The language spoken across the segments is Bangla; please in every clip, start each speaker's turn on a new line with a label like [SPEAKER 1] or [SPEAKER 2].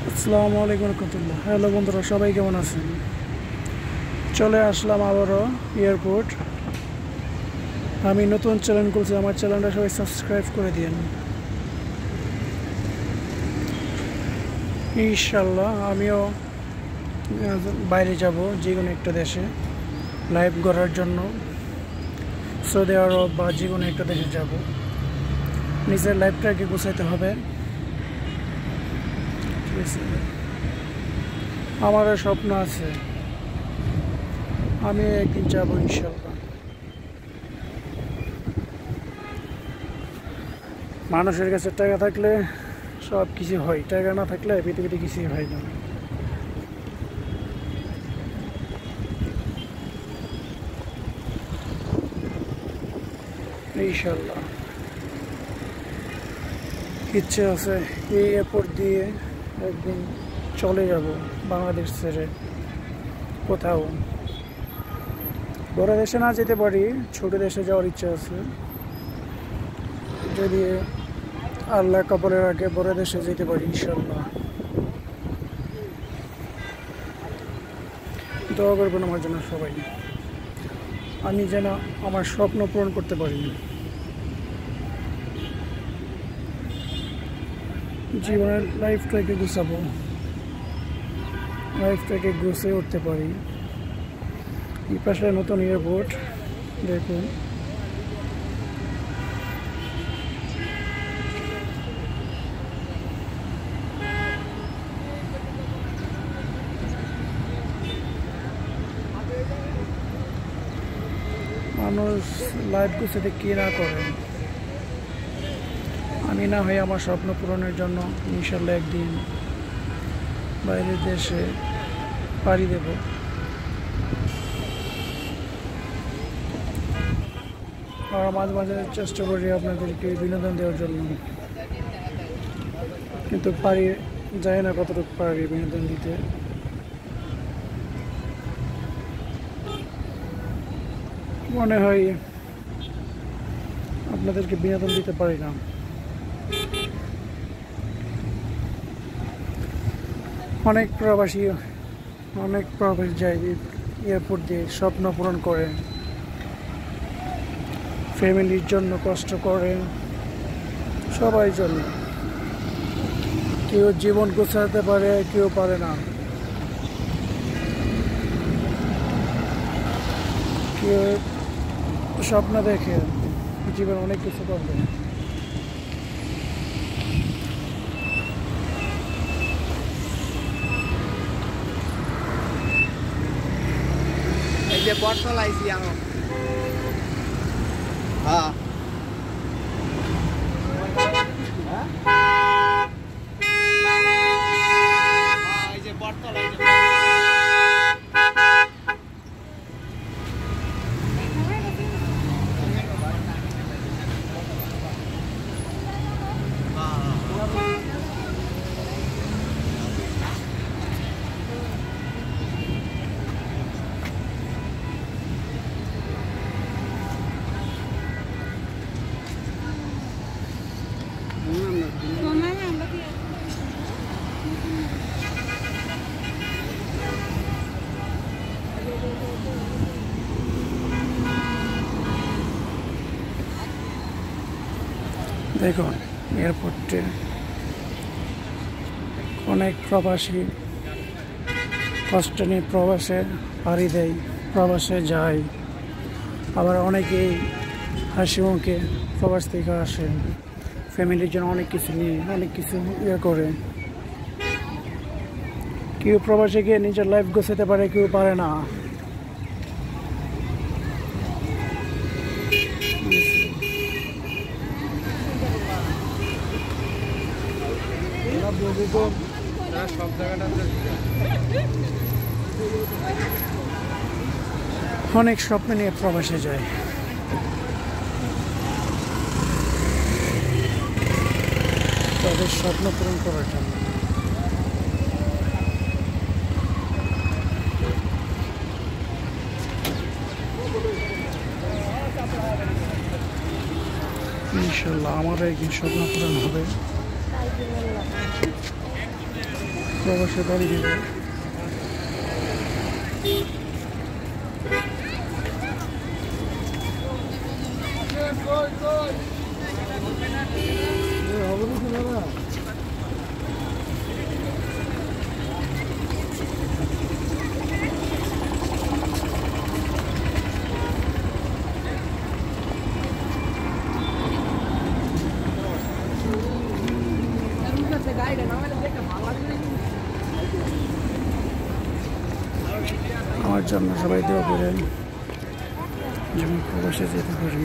[SPEAKER 1] আসসালামু আলাইকুম রহমতুল্লাহ। হ্যালো বন্ধুরা, সবাই কেমন আছেন? চলে আসলাম আবারও এয়ারপোর্ট। আমি নতুন চ্যানেল করছি, আমার চ্যানেলটা সবাই সাবস্ক্রাইব করে দিন ইনশাল্লাহ। আমিও বাইরে যাব, যে কোনো একটা দেশে লাইভ করার জন্য, সৌদি আরব বা যে কোনো একটা দেশে যাব। নিজের লাইফটাকে গুছাইতে হবে, ঠিক আছে? আমারও স্বপ্ন আছে, আমি একদিন যাব ইনশাল্লাহ। মানুষের কাছে টাকা থাকলে সব কিছু হয়, টাকা না থাকলে পৃথিবীতে কিছুই হয় না। ইনশাল্লাহ ইচ্ছে আছে এই এয়ারপোর্ট দিয়ে একদিন চলে যাব বাংলাদেশ ছেড়ে কোথাও। বড় দেশে না যেতে পারি, ছোট দেশে যাওয়ার ইচ্ছা আছে। যদি আল্লাহ কপালের আগে বড় দেশে যেতে পারি ইনশাল্লাহ। দোয়া করবেন আমার জন্য সবাই, আমি যেন আমার স্বপ্ন পূরণ করতে পারি, জীবনের লাইফটাকে গুছাবো, লাইফটাকে গুছিয়ে উঠতে পারি। এই পাশে নতুন এয়ারপোর্ট দেখুন, মানুষ লাইফ গুছাতে কি না করে। আমি না হয় আমার স্বপ্ন পূরণের জন্য ইনশাল্লাহ একদিন বাইরের দেশে পাড়ি দেব। আর মাঝে মাঝে চেষ্টা করি আপনাদেরকে বিনোদন দেওয়ার জন্য, কিন্তু পারি যায় না কতটুকু পারি বিনোদন দিতে। মনে হয় আপনাদেরকে বিনোদন দিতে পারি না। অনেক প্রবাসী যায় এয়ারপোর্ট দিয়ে, স্বপ্ন পূরণ করে, ফ্যামিলির জন্য কষ্ট করে, সবাই জন্য। কেউ জীবন গোছাতে পারে, কেউ পারে না। কেউ স্বপ্ন দেখে জীবন অনেক কিছু করবে।
[SPEAKER 2] এই যে বটতল আইছি আমি। হ্যাঁ এই যে বটতল, এই যে
[SPEAKER 1] দেখুন এয়ারপোর্টে অনেক প্রবাসী কষ্ট নিয়ে প্রবাসে পাড়ি দেয়, প্রবাসে যায়। আবার অনেকেই হাসি মুখে প্রবাস থেকে আসে, ফ্যামিলির জন্য অনেক কিছু নিয়ে অনেক কিছু করে। কেউ প্রবাসে গিয়ে নিজের লাইফ গোছাতে পারে, কেউ পারে না। অনেক স্বপ্ন নিয়ে প্রবাসে যায়, তাদের স্বপ্ন পূরণ করার জন্য। ইনশাল্লাহ আমারও একদিন স্বপ্ন পূরণ হবে। প্রবাসে বাড়ি দেবে। আমার জন্য সবাই দোয়া করেন যেন প্রবাসে যেতে পারি।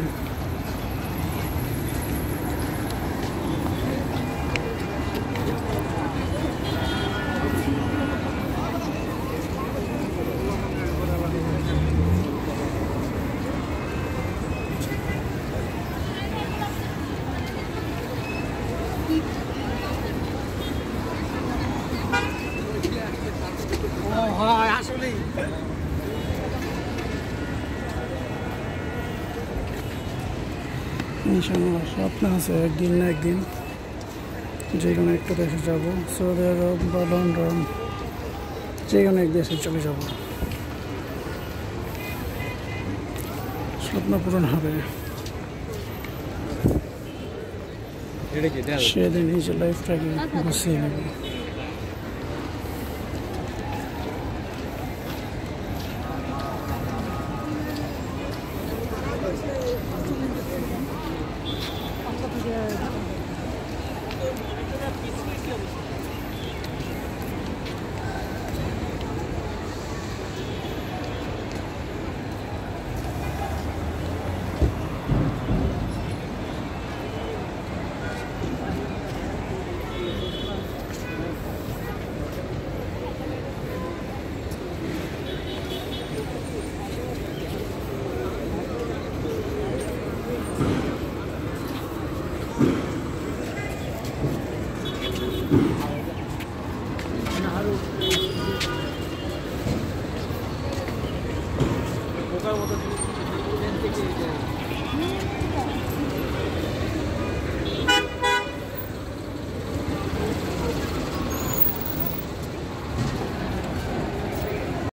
[SPEAKER 2] আসলেই
[SPEAKER 1] ইনশাআল্লাহ স্বপ্ন আছে একদিন না একদিন যে কোনো একটা দেশে যাব, সৌদি আরব বা লন্ডন, যে কোনো এক দেশে চলে যাব, স্বপ্ন পূরণ হবে। সেদিন নিজের লাইফটাকে গুছিয়ে নেব।
[SPEAKER 2] বোকার মতো